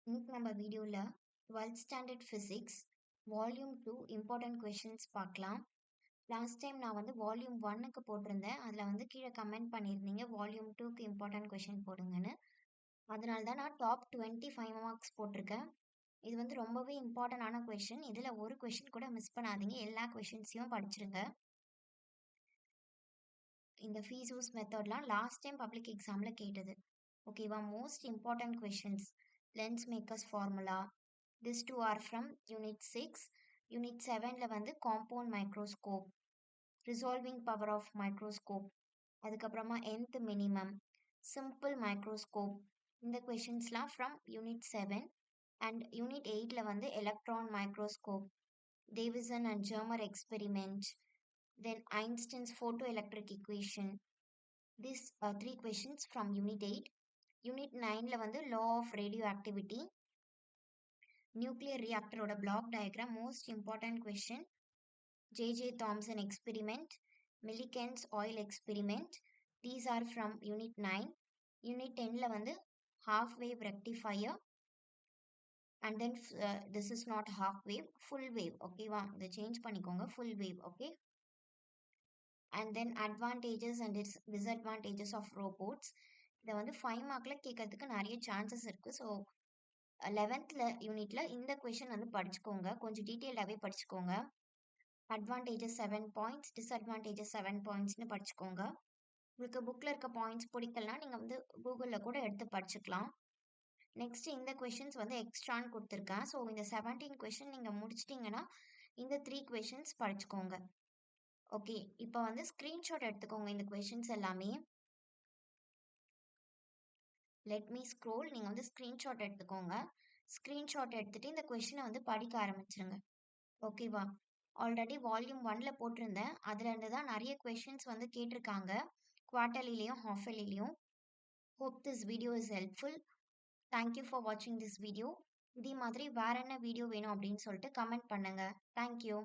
இன்னைக்கு நம்ம வீடியோல 12th standard physics volume 2 important questions பார்க்கலாம். லாஸ்ட் டைம் நான் வந்து வால்யூம் 1க்கு போட்டிருந்தேன். அதில் வந்து கீழே கமெண்ட் பண்ணியிருந்தீங்க வால்யூம் 2க்கு இம்பார்ட்டன்ட் கொஷின் போடுங்கன்னு. அதனால தான் நான் டாப் 25 மார்க்ஸ் போட்டிருக்கேன். இது வந்து ரொம்பவே இம்பார்ட்டண்டான கொஷின். இதில் ஒரு கொஷின் கூட மிஸ் பண்ணாதீங்க. எல்லா கொஷின்ஸையும் படிச்சிருங்க. இந்த ஃபீஸ் யூஸ் மெத்தட்லாம் லாஸ்ட் டைம் பப்ளிக் எக்ஸாமில் கேட்டது. ஓகேவா? Most important questions lens makers formula. These two are from Unit 6. Unit 7ல வந்து Compound Microscope, Resolving Power of Microscope, அதுக்கப்புறமா nth minimum, Simple Microscope. இந்த questionsலாம் from Unit 7 and Unit 8ல வந்து Electron Microscope, Davison and Germer experiment, then Einstein's photoelectric equation. These three questions from Unit 8. Unit 9ல வந்து Law of Radioactivity, nuclear ரியாக்டரோட block diagram most important question. J Thomson experiment, Millikan's oil experiment. These are from unit 9. Unit 10ல வந்து half wave rectifier and then this is not half wave, full wave. ஓகேவா? இதை change பண்ணிக்கோங்க, full wave. Okay. And then advantages and disadvantages of robots. இதை வந்து 5 மார்க்கில் கேட்கறதுக்கு நிறைய சான்சஸ் இருக்குது. ஸோ 11th யூனிட்ல இந்த கொஷின் வந்து படிச்சுக்கோங்க, கொஞ்சம் டீட்டெயிலாகவே படிச்சுக்கோங்க. அட்வான்டேஜஸ் 7 பாயிண்ட்ஸ், டிஸ்அட்வான்டேஜஸ் 7 பாயிண்ட்ஸ்னு படிச்சுக்கோங்க. உங்களுக்கு புக்கில் இருக்க பாயிண்ட்ஸ் பிடிக்கலனா நீங்கள் வந்து கூகுளில் கூட எடுத்து படிச்சுக்கலாம். நெக்ஸ்ட் இந்த கொஷின்ஸ் வந்து எக்ஸ்ட்ரான்னு கொடுத்துருக்கேன். ஸோ இந்த 17 கொஷின் நீங்கள் முடிச்சிட்டிங்கன்னா இந்த 3 கொஷின்ஸ் படிச்சுக்கோங்க. ஓகே, இப்போ வந்து ஸ்க்ரீன்ஷாட் எடுத்துக்கோங்க இந்த கொஷின்ஸ் எல்லாமே. Let me scroll. நீங்கள் வந்து ஸ்க்ரீன்ஷாட் எடுத்துக்கோங்க. ஸ்க்ரீன்ஷாட் எடுத்துகிட்டு இந்த கொஷினை வந்து படிக்க ஆரம்பிச்சிருங்க. ஓகேவா? ஆல்ரெடி வால்யூம் 1ல போட்டிருந்தேன். அதுல இருந்து தான் நிறைய கொஷின்ஸ் வந்து கேட்டிருக்காங்க, குவார்டர்லிலையும் ஹாஃபர்லிலையும். Hope this video is helpful. Thank you for வாட்சிங் திஸ் வீடியோ. இதே மாதிரி வேற என்ன வீடியோ வேணும் அப்படின்னு சொல்லிட்டு கமெண்ட் பண்ணுங்க. தேங்க்யூ.